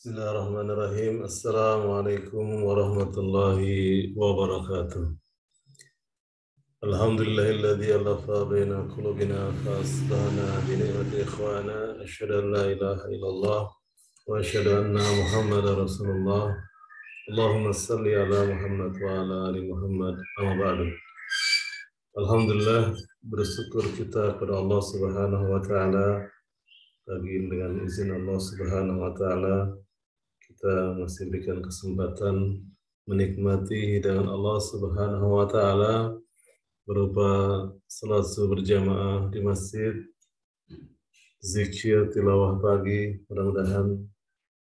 Bismillahirrahmanirrahim. Assalamualaikum warahmatullahi wabarakatuh. Alhamdulillahilladzi alafa baina qulubina fa asbahna bi ni'mati ikhwana asyhadu an la ilaha illallah wa asyhadu anna Muhammadar Rasulullah. Allahumma salli ala Muhammad wa ala ali Muhammad. Amma ba'du. Alhamdulillah, bersyukur kita kepada Allah Subhanahu wa taala bagi dengan izin Allah Subhanahu wa taala kita masih diberikan kesempatan menikmati hidangan Allah Subhanahu wa taala berupa salat subuh berjamaah di masjid, zikir tilawah pagi. Mudah-mudahan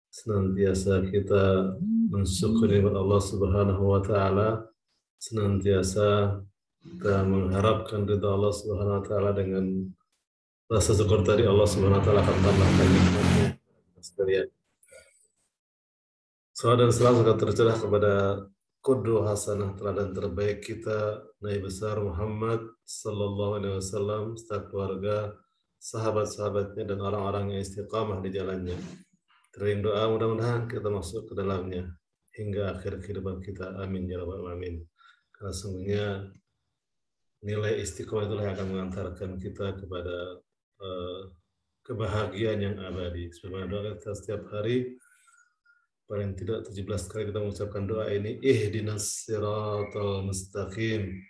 senantiasa kita mensyukuri nikmat Allah Subhanahu wa taala, senantiasa kita mengharapkan ridha Allah Subhanahu wa taala dengan rasa syukur tadi Allah Subhanahu wa taala akan tambahkan nikmatnya sekalian. Salam dan salam semoga tercurah kepada qudwah hasanah teladan terbaik kita, Nabi besar Muhammad sallallahu alaihi wasallam, serta keluarga, sahabat-sahabatnya dan orang-orang yang istiqamah di jalannya. Tering doa mudah-mudahan kita masuk ke dalamnya hingga akhir kehidupan kita. Amin ya rabbal alamin. Karena sungguhnya nilai istiqomah itulah yang akan mengantarkan kita kepada kebahagiaan yang abadi. Sebagaimana doa kita setiap hari, paling tidak 17 kali kita mengucapkan doa ini, ihdinas siratal mustaqim,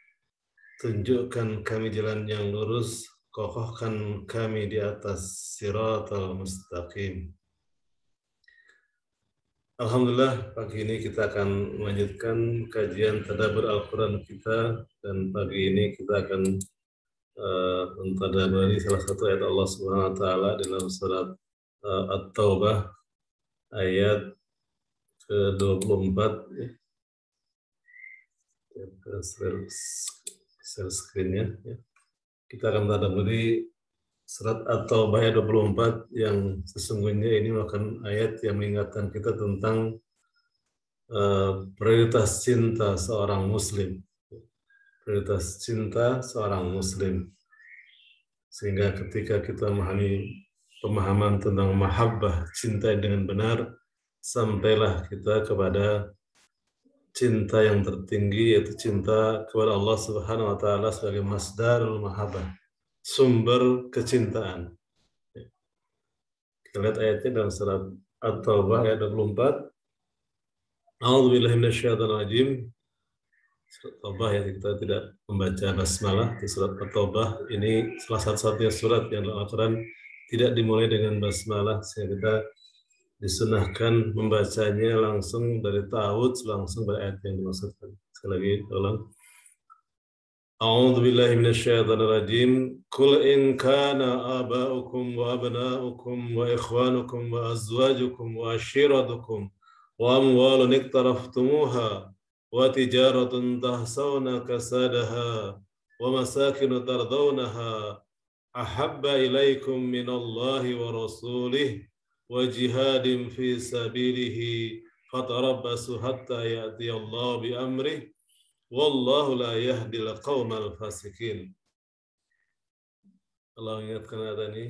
tunjukkan kami jalan yang lurus, kokohkan kami di atas siratal mustaqim. Alhamdulillah, pagi ini kita akan melanjutkan kajian tadabbur Al-Quran kita, dan pagi ini kita akan mentadabburi salah satu ayat Allah Subhanahu wa taala dalam surat At-Taubah ayat ke-24 ya. Share screen-nya ya. Kita akan mentadabburi surat At-Taubah ayat 24 yang sesungguhnya ini merupakan ayat yang mengingatkan kita tentang prioritas cinta seorang muslim. Prioritas cinta seorang muslim. Sehingga ketika kita memahami pemahaman tentang mahabbah, cinta dengan benar, sampailah kita kepada cinta yang tertinggi, yaitu cinta kepada Allah Subhanahu wa taala sebagai masdarul mahabbah, sumber kecintaan. Kita lihat ayatnya dalam surat At-Taubah ayat 24. A'udzubillahi minasyaitonir rajim. Surat Taubah ya, kita tidak membaca basmalah di surat At-Taubah. Ini salah satu-satunya surat yang dalam Al-Quran tidak dimulai dengan basmalah, sehingga kita disunahkan membacanya langsung dari ta'awudz, langsung pada ayat yang dimaksudkan. Sekali lagi, ulang. A'udzubillahi minasyaitonir rajim. Qul in kana aba'ukum wa abna'ukum wa ikhwanukum wa azwajukum wa ashiratukum wa amwalun iktaraftumuha wa tijaratun tahsawna kasadaha wa masakinu tardawnaha ahabba ilaikum minallahi wa rasulih wa jihadin fi sabilihi fatarabbasu hatta ya'tiyallahu bi amrih wallahu la yahdil qaumal fasikin. Allah ingatkan ayat ini.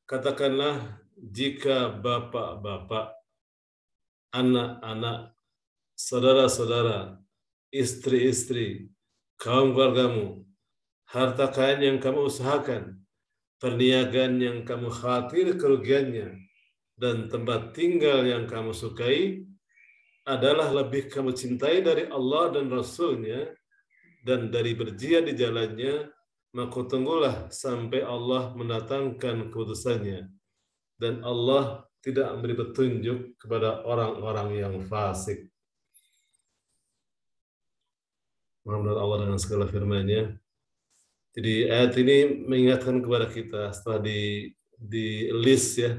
Katakanlah, jika bapak-bapak, anak-anak, saudara-saudara, istri-istri, kaum keluargamu, harta kalian yang kamu usahakan, perniagaan yang kamu khawatir kerugiannya, dan tempat tinggal yang kamu sukai adalah lebih kamu cintai dari Allah dan Rasul-Nya dan dari berjihad di jalannya, maka tunggulah sampai Allah mendatangkan keputusannya. Dan Allah tidak memberi petunjuk kepada orang-orang yang fasik. Muhammad Allah dengan segala firman-Nya. Jadi ayat ini mengingatkan kepada kita setelah di list ya,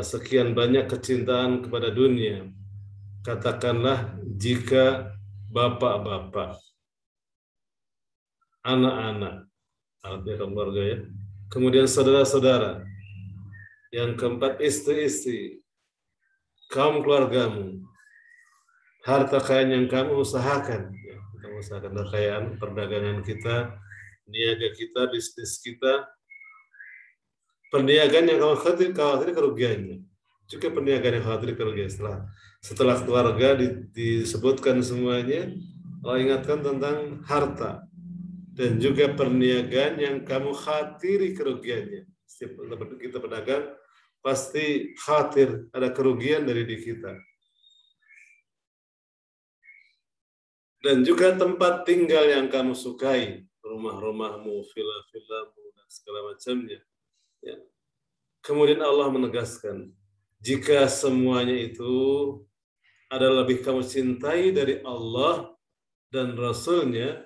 sekian banyak kecintaan kepada dunia. Katakanlah, jika bapak-bapak, anak-anak, artinya keluarga ya, kemudian saudara-saudara, yang keempat istri-istri, kaum keluargamu, harta kekayaan yang kamu usahakan, ya, kita usahakan kekayaan, perdagangan kita, niaga kita, bisnis kita, perniagaan yang kamu khawatir kerugiannya, juga perniagaan yang khawatir kerugian. Setelah keluarga disebutkan semuanya, Allah ingatkan tentang harta dan juga perniagaan yang kamu khatiri kerugiannya. Setiap kita pedagang pasti khawatir ada kerugian dari diri kita. Dan juga tempat tinggal yang kamu sukai, rumah-rumahmu, villa-villamu, dan segala macamnya. Ya. Kemudian Allah menegaskan, jika semuanya itu adalah lebih kamu cintai dari Allah dan Rasul-Nya,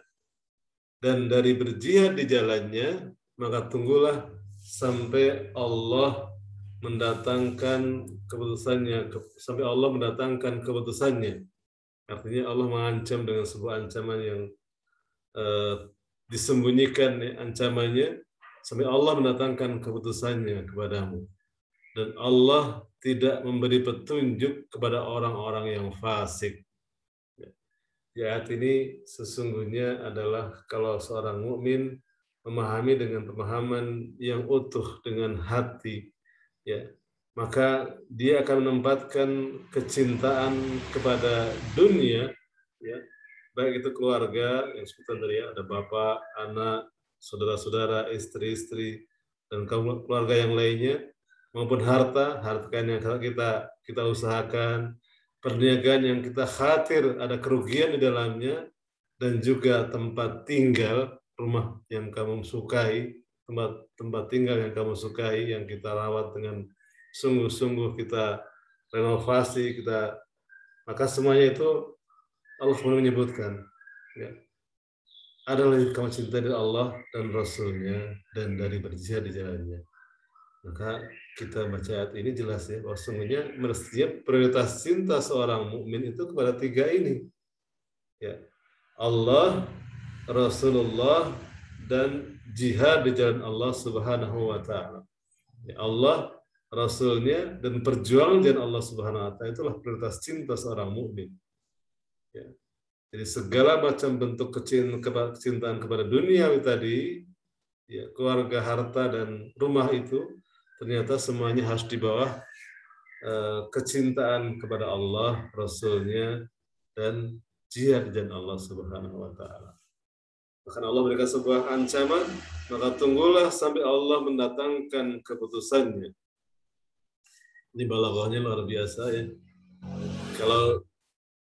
dan dari berjihad di jalannya, maka tunggulah sampai Allah mendatangkan keputusannya, sampai Allah mendatangkan keputusannya. Artinya Allah mengancam dengan sebuah ancaman yang disembunyikan ancamannya sampai Allah mendatangkan keputusannya kepadamu. Dan Allah tidak memberi petunjuk kepada orang-orang yang fasik. Di ayat ini sesungguhnya adalah kalau seorang mukmin memahami dengan pemahaman yang utuh dengan hati, ya, maka dia akan menempatkan kecintaan kepada dunia, ya, baik itu keluarga yang sebutan tadi, ya, ada bapak, anak, saudara-saudara, istri-istri, dan keluarga yang lainnya, maupun harta yang kita usahakan, perniagaan yang kita khawatir ada kerugian di dalamnya, dan juga tempat tinggal, rumah yang kamu sukai, tempat tinggal yang kamu sukai, yang kita rawat dengan sungguh-sungguh, kita renovasi, maka semuanya itu Allah kemudian menyebutkan, ya, adalah yang kamu cintai dari Allah dan Rasul-Nya dan dari berjihad di jalannya. Maka kita baca ayat ini jelas, ya, bahwa sungguhnya setiap prioritas cinta seorang mukmin itu kepada tiga ini, ya, Allah, Rasulullah, dan jihad di jalan Allah Subhanahu wa Ta'ala. Ya, Allah, Rasulnya, dan perjuangan jalan Allah Subhanahu wa Ta'ala, itulah prioritas cinta seorang mukmin. Ya. Jadi segala macam bentuk kecintaan kepada dunia tadi, ya, keluarga, harta, dan rumah itu ternyata semuanya harus di bawah kecintaan kepada Allah, Rasulnya, dan jihad di jalan Allah Subhanahu wa Ta'ala. Bahkan Allah berikan sebuah ancaman, maka tunggulah sampai Allah mendatangkan keputusannya. Ini balaghahnya luar biasa, ya. Kalau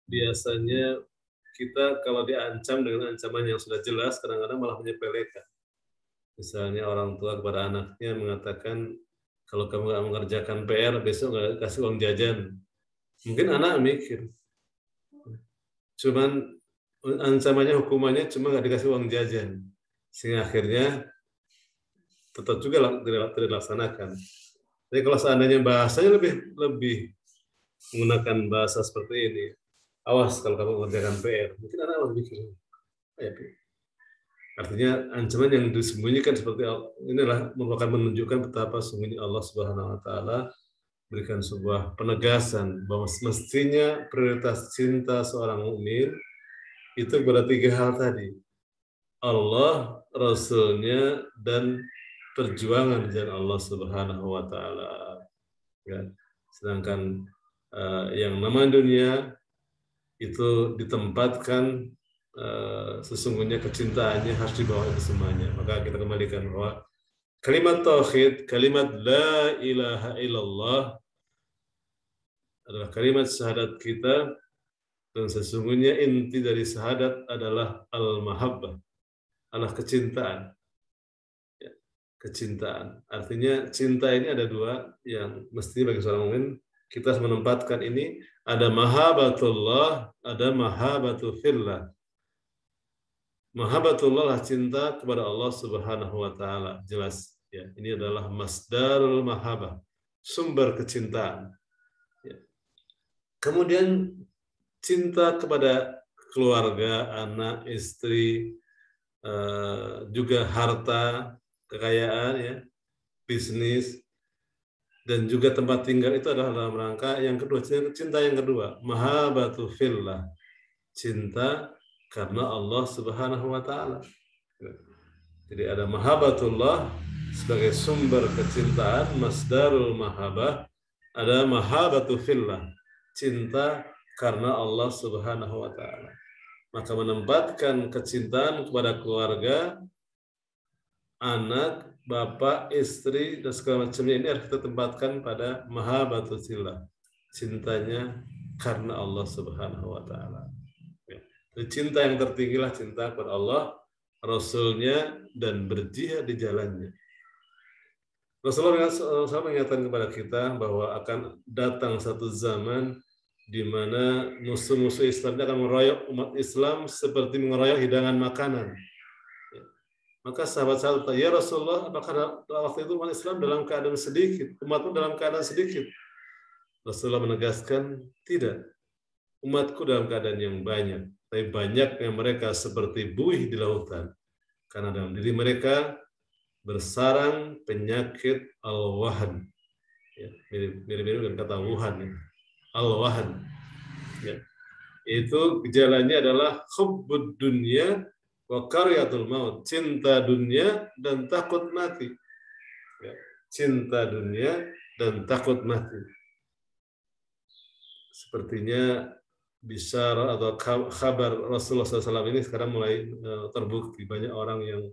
biasanya kita kalau diancam dengan ancaman yang sudah jelas, kadang-kadang malah menyepelekan. Misalnya orang tua kepada anaknya mengatakan, kalau kamu nggak mengerjakan PR, besok nggak kasih uang jajan. Mungkin anak mikir, cuman ancamannya, hukumannya cuma nggak dikasih uang jajan, sehingga akhirnya tetap juga tidak dilaksanakan. Jadi kalau seandainya bahasanya lebih menggunakan bahasa seperti ini, awas kalau kamu mengerjakan PR, mungkin anak mikir, artinya ancaman yang disembunyikan seperti inilah merupakan menunjukkan betapa sungguhnya Allah Subhanahu wa Ta'ala berikan sebuah penegasan bahwa mestinya prioritas cinta seorang mukmin itu kepada tiga hal tadi: Allah, Rasulnya, dan perjuangan jalan Allah Subhanahu wa Ta'ala. Ya. Sedangkan yang namanya dunia itu ditempatkan, sesungguhnya kecintaannya harus di bawah itu semuanya. Maka kita kembalikan bahwa kalimat tauhid, kalimat la ilaha illallah adalah kalimat syahadat kita, dan sesungguhnya inti dari syahadat adalah al-mahabbah, adalah kecintaan. Ya, kecintaan. Artinya cinta ini ada dua yang mesti bagi seorang mukmin kita harus menempatkan ini, ada mahabbatullah, ada mahabbatu fillah. Mahabbatullah adalah cinta kepada Allah Subhanahu wa Ta'ala, jelas, ya. Ini adalah masdarul mahabbah, sumber kecintaan. Ya. Kemudian cinta kepada keluarga, anak, istri, juga harta, kekayaan, ya, bisnis, dan juga tempat tinggal, itu adalah dalam rangka yang kedua, cinta yang kedua, mahabbatu fillah, cinta karena Allah Subhanahu wa Ta'ala. Jadi ada mahabbatullah sebagai sumber kecintaan, masdarul mahabbah, ada mahabbatu fillah, cinta karena Allah Subhanahu wa taala. Maka menempatkan kecintaan kepada keluarga, anak, bapak, istri dan segala macamnya ini harus kita tempatkan pada mahabbatu fillah, cintanya karena Allah Subhanahu wa taala. Cinta yang tertinggilah cinta kepada Allah, Rasulnya, dan berjihad di jalannya. Rasulullah SAW mengingatkan kepada kita bahwa akan datang satu zaman di mana musuh-musuh Islam akan mengeroyok umat Islam seperti mengeroyok hidangan makanan. Maka sahabat-sahabat bertanya, ya Rasulullah, apakah waktu itu umat Islam dalam keadaan sedikit, umatmu dalam keadaan sedikit? Rasulullah menegaskan, tidak. Umatku dalam keadaan yang banyak, tapi banyaknya mereka seperti buih di lautan. Karena dalam diri mereka bersarang penyakit al-wahan. Ya, mirip-mirip dengan kata Wuhan. Ya. Al-wahan. Ya. Itu gejalanya adalah hubbud dunya wa karyatul maut. Cinta dunia dan takut mati. Ya. Cinta dunia dan takut mati. Sepertinya bisyarah atau kabar Rasulullah SAW ini sekarang mulai terbukti. Banyak orang yang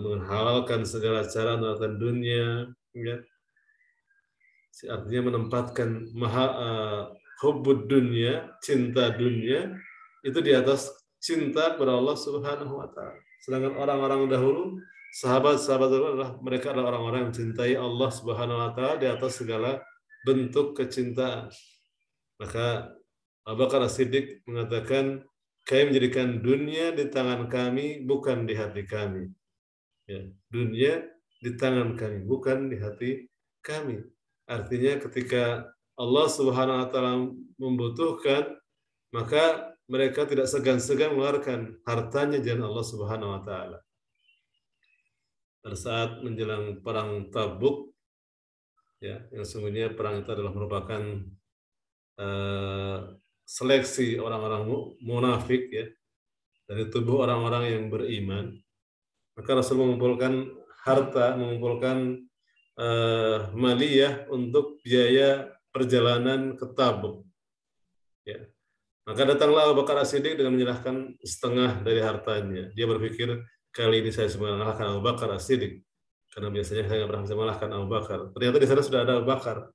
menghalalkan segala cara mengenalkan dunia, ya. Artinya menempatkan hubbud dunia, cinta dunia itu di atas cinta kepada Allah Subhanahu wa taala. Sedangkan orang-orang dahulu, sahabat-sahabat adalah mereka adalah orang-orang yang mencintai Allah Subhanahu wa taala di atas segala bentuk kecintaan. Maka Abu Bakar As-Siddiq mengatakan, kami menjadikan dunia di tangan kami, bukan di hati kami. Ya, dunia di tangan kami, bukan di hati kami. Artinya ketika Allah Subhanahu wa taala membutuhkan, maka mereka tidak segan-segan mengeluarkan hartanya jalan Allah Subhanahu wa taala. Pada saat menjelang perang Tabuk, ya, yang sesungguhnya perang itu adalah merupakan seleksi orang-orang munafik, ya, dari tubuh orang-orang yang beriman. Maka Rasul mengumpulkan harta, mengumpulkan maliyah untuk biaya perjalanan ke Tabuk. Ya. Maka datanglah Abu Bakar As-Siddiq dengan menyerahkan setengah dari hartanya. Dia berpikir, kali ini saya bisa mengalahkan Abu Bakar As-Siddiq. Karena biasanya saya nggak pernah bisa mengalahkan Abu Bakar. Ternyata di sana sudah ada Abu Bakar.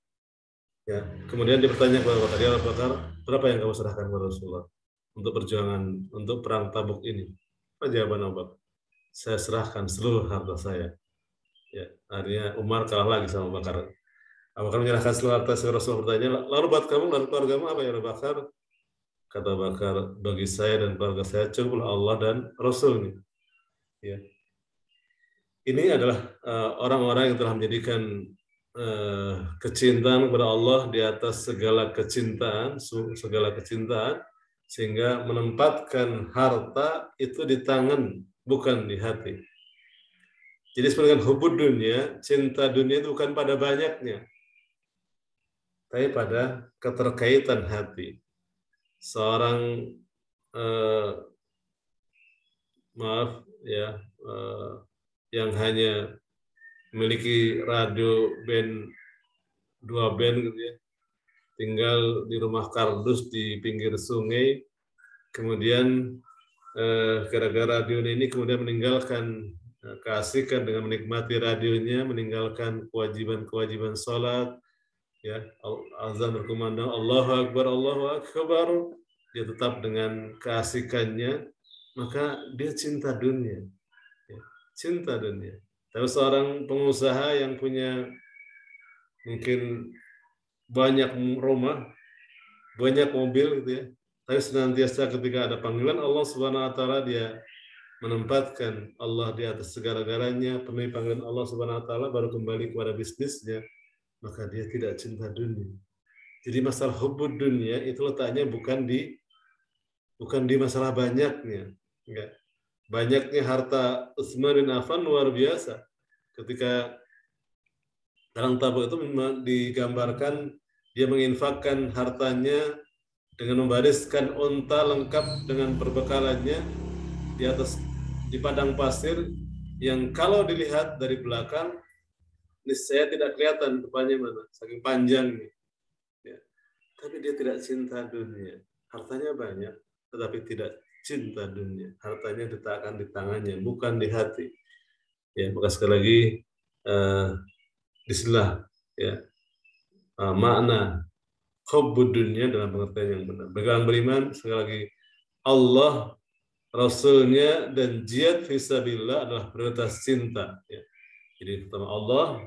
Ya. Kemudian dia bertanya kepada Abu Bakar, ya Abu Bakar, berapa yang kamu serahkan kepada Rasulullah untuk perjuangan, untuk perang Tabuk ini? Apa jawaban Abu Bakar? Saya serahkan seluruh harta saya. Ya, akhirnya Umar kalah lagi sama Abu Bakar. Abu Bakar menyerahkan seluruh harta, Rasulullah bertanya, lalu buat kamu dan keluargamu apa ya Abu Bakar? Kata Abu Bakar, bagi saya dan keluarga saya cukup Allah dan Rasulnya. Ya. Ini adalah orang-orang yang telah menjadikan kecintaan kepada Allah di atas segala kecintaan, sehingga menempatkan harta itu di tangan, bukan di hati. Jadi seperti dengan hubbud dunia, cinta dunia itu bukan pada banyaknya, tapi pada keterkaitan hati. Seorang yang hanya memiliki radio band 2 band gitu ya, tinggal di rumah kardus di pinggir sungai, kemudian gara-gara radio ini kemudian meninggalkan keasikan dengan menikmati radionya, meninggalkan kewajiban sholat, ya, azan berkumandang Allahu Akbar, dia tetap dengan keasikannya, maka dia cinta dunia, ya, cinta dunia. Tapi seorang pengusaha yang punya mungkin banyak rumah, banyak mobil gitu ya, tapi senantiasa ketika ada panggilan Allah Subhanahu wa taala dia menempatkan Allah di atas segala-galanya, penuhi panggilan Allah Subhanahu wa taala, baru kembali kepada bisnisnya, maka dia tidak cinta dunia. Jadi masalah hubbud dunia itu letaknya bukan di masalah banyaknya. Enggak. Banyaknya harta Utsman bin Affan luar biasa. Ketika perang Tabuk itu digambarkan dia menginfakkan hartanya dengan membariskan unta lengkap dengan perbekalannya di padang pasir yang kalau dilihat dari belakang Ini saya tidak kelihatan depannya mana, saking panjangnya. Ya. Tapi dia tidak cinta dunia. Hartanya banyak, tetapi tidak cinta dunia. Hartanya diletakkan di tangannya, bukan di hati. Ya, maka sekali lagi disinilah ya makna hubbud dunia dalam pengertian yang benar. Bagi orang beriman sekali lagi Allah, Rasulnya dan jihad fisabilillah adalah prioritas cinta. Ya. Jadi pertama Allah,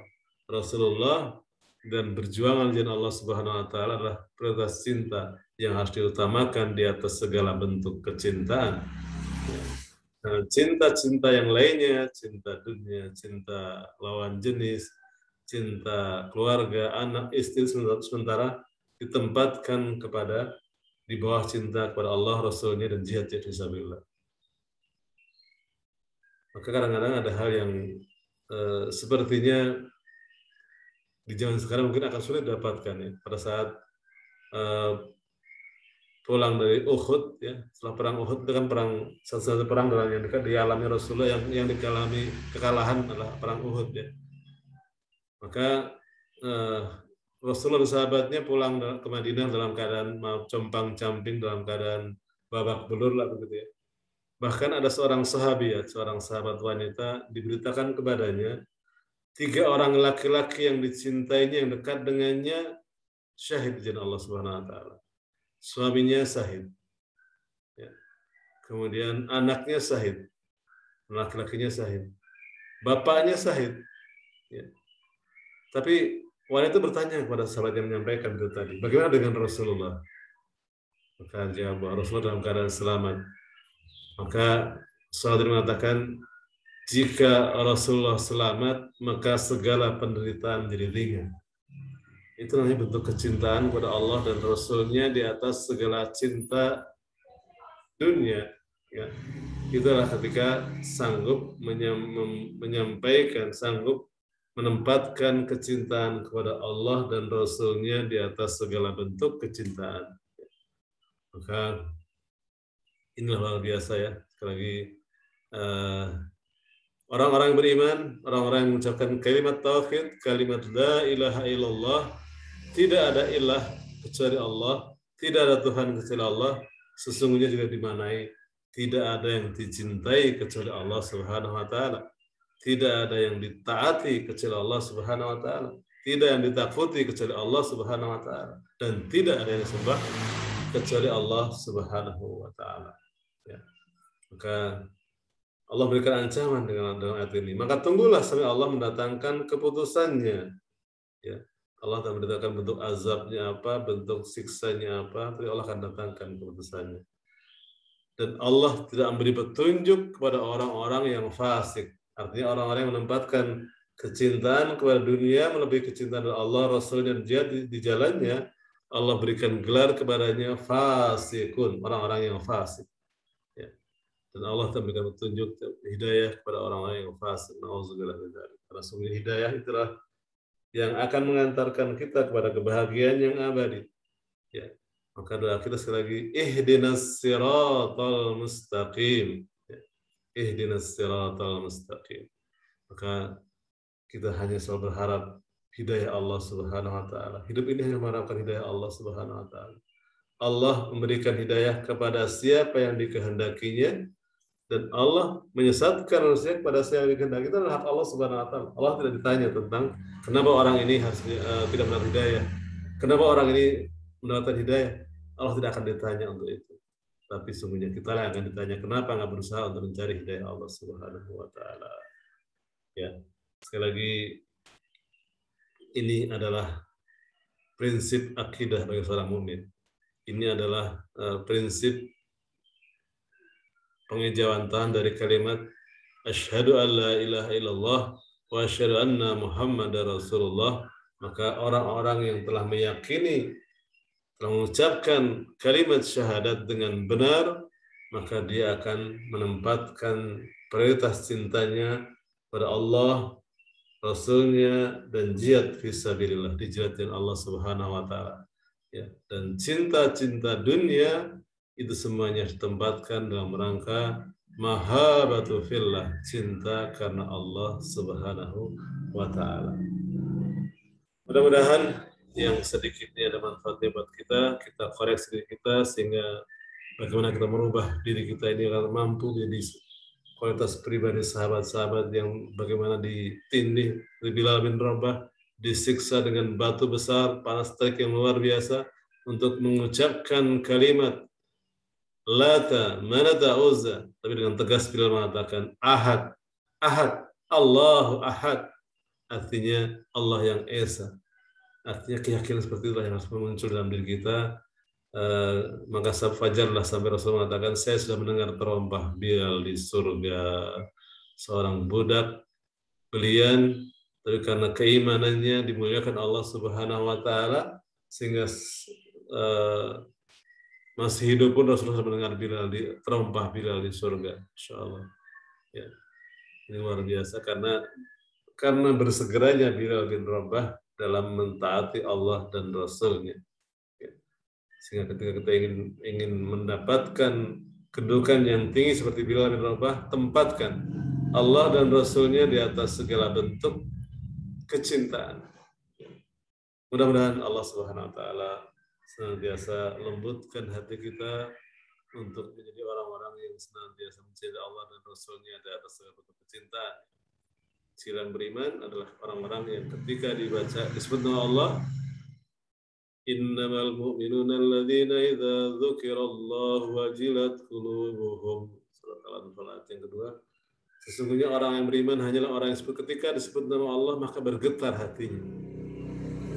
Rasulullah dan berjuang di jalan Allah Subhanahu Wa Taala adalah prioritas cinta yang harus diutamakan di atas segala bentuk kecintaan. Ya. Nah, cinta-cinta yang lainnya, cinta dunia, cinta lawan jenis, cinta keluarga, anak, istri sementara ditempatkan kepada di bawah cinta kepada Allah, Rasulnya dan jihad fisabilillah. Maka kadang-kadang ada hal yang sepertinya di zaman sekarang mungkin akan sulit didapatkan ya. Pada saat pulang dari Uhud ya, setelah perang Uhud itu kan satu-satu perang dalam yang dialami Rasulullah yang dialami kekalahan adalah perang Uhud ya. Maka Rasulullah dan sahabatnya pulang ke Madinah dalam keadaan compang-camping, dalam keadaan babak belur lah begitu ya. Bahkan ada seorang sahabiat, seorang sahabat wanita diberitakan kepadanya 3 orang laki-laki yang dicintainya, yang dekat dengannya syahid di jalan Allah Subhanahu Wa Taala. Suaminya syahid, ya. Kemudian anaknya syahid, laki-lakinya syahid, bapaknya syahid. Ya. Tapi wanita bertanya kepada sahabat yang menyampaikan itu tadi, bagaimana dengan Rasulullah? Maka jawab bahwa Rasulullah dalam keadaan selamat. Maka sahabat mengatakan, jika Rasulullah selamat, maka segala penderitaan menjadi ringan. Itu namanya bentuk kecintaan kepada Allah dan Rasulnya di atas segala cinta dunia. Ya. Itulah ketika sanggup menyampaikan, sanggup menempatkan kecintaan kepada Allah dan Rasulnya di atas segala bentuk kecintaan. Maka inilah luar biasa ya. Sekali lagi orang-orang beriman, orang-orang yang mengucapkan kalimat tauhid, kalimat la ilaha illallah, tidak ada ilah kecuali Allah, tidak ada Tuhan kecuali Allah, sesungguhnya juga dimanai, tidak ada yang dicintai kecuali Allah Subhanahu Wa Taala, tidak ada yang ditaati kecuali Allah Subhanahu Wa Taala, tidak yang ditakuti kecuali Allah Subhanahu Wa Taala, dan tidak ada yang disembah kecuali Allah Subhanahu Wa Taala. Ya. Maka Allah berikan ancaman dengan ayat ini. Maka tunggulah sampai Allah mendatangkan keputusannya. Ya. Allah akan mendatangkan bentuk azabnya apa, bentuk siksanya apa, tapi Allah akan datangkan keputusannya. Dan Allah tidak memberi petunjuk kepada orang-orang yang fasik. Artinya orang-orang yang menempatkan kecintaan kepada dunia melebihi kecintaan Allah, Rasul dan jihad di jalannya, Allah berikan gelar kepadanya fasikun, orang-orang yang fasik. Dan Allah memberikan petunjuk hidayah kepada orang-orang yang fasik. Nauzubillah min dzalik. Karena sungguh hidayah itulah yang akan mengantarkan kita kepada kebahagiaan yang abadi. Ya. Maka doa kita sekali lagi, ihdinas siratal mustaqim. Ya. Ihdinas siratal mustaqim. Maka kita hanya selalu berharap hidayah Allah Subhanahu Wa Taala. Hidup ini hanya mengharapkan hidayah Allah Subhanahu Wa Taala. Allah memberikan hidayah kepada siapa yang dikehendakinya, dan Allah menyesatkan manusia kepada siapa yang dikehendaki. Itu adalah hak Allah Subhanahu Wa Taala. Allah tidak ditanya tentang kenapa orang ini harus tidak mendapat hidayah, kenapa orang ini mendapatkan hidayah. Allah tidak akan ditanya untuk itu. Tapi sungguhnya kita yang akan ditanya kenapa nggak berusaha untuk mencari hidayah Allah Subhanahu Wa Taala. Ya, sekali lagi ini adalah prinsip akidah bagi seorang mukmin. Ini adalah prinsip pengejawantahan dari kalimat asyhadu an la ilaha illallah wa asyhadu anna muhammadar rasulullah. Maka orang-orang yang telah meyakini, telah mengucapkan kalimat syahadat dengan benar, maka dia akan menempatkan prioritas cintanya pada Allah, Rasulnya, dan jihad fisabilillah, di jalan Allah Subhanahu Wa Taala. Ya, dan cinta-cinta dunia itu semuanya ditempatkan dalam rangka mahabbatu fillah, cinta karena Allah Subhanahu Wa Taala. Mudah-mudahan yang sedikitnya ada manfaatnya buat kita, kita koreksi diri kita sehingga bagaimana kita merubah diri kita ini agar mampu jadi kualitas pribadi sahabat-sahabat yang bagaimana ditindih Bilal bin Rabah, disiksa dengan batu besar, panas terik yang luar biasa untuk mengucapkan kalimat Lata, Manata, Uzza, tapi dengan tegas Bilal mengatakan Ahad, Ahad, Allahu Ahad, artinya Allah yang Esa. Artinya keyakinan seperti itulah yang harus muncul dalam diri kita. Maka fajarlah sampai Rasul mengatakan saya sudah mendengar terompah Bilal di surga, seorang budak belian, tapi karena keimanannya dimuliakan Allah Subhanahu Wa Taala sehingga masih hidup pun Rasulullah mendengar Bilal terompah Bilal di surga, Insyaallah. Ya, ini luar biasa karena bersegeranya Bilal bin Rabah dalam mentaati Allah dan Rasul-Nya. Sehingga ketika kita ingin mendapatkan kedudukan yang tinggi seperti Bilal bin Rabah, tempatkan Allah dan Rasul-Nya di atas segala bentuk kecintaan. Mudah-mudahan Allah Subhanahu Wa Taala senantiasa lembutkan hati kita untuk menjadi orang-orang yang senantiasa mencintai Allah dan Rasul-Nya di atas segala bentuk kecintaan. Ciri beriman adalah orang-orang yang ketika disebut nama Allah, innamal mu'minuna alladzina idza dzukirallahu wajilat qulubuhum. Surat Al-Anfal ayat yang kedua. Sesungguhnya orang yang beriman hanyalah orang yang ketika disebut nama Allah maka bergetar hatinya.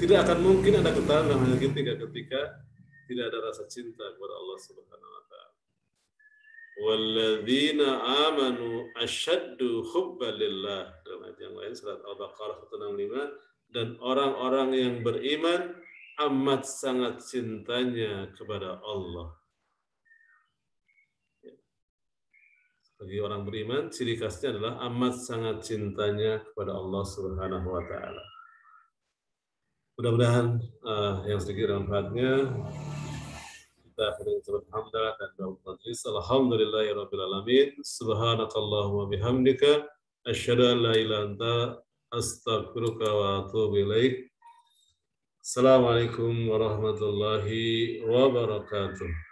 Tidak akan mungkin ada getaran dalam hati ketika tidak ada rasa cinta kepada Allah Subhanahu Wa Taala. Walladzina amanu asyaddu hubban lillah, dalam ayat yang lain surat Al-Baqarah 165, dan orang-orang yang beriman amat sangat cintanya kepada Allah. Bagi orang beriman ciri khasnya adalah amat sangat cintanya kepada Allah Subhanahu Wa Taala. Mudah-mudahan yang sedikit manfaatnya kita akhirnya ucapkan hamdalah dan doa majlis. Alhamdulillahirabbil alamin. Subhanakallahumma bihamdika asyhadu an la ilaha illa anta astaghfiruka wa atubu ilaik. Assalamualaikum warahmatullahi wabarakatuh.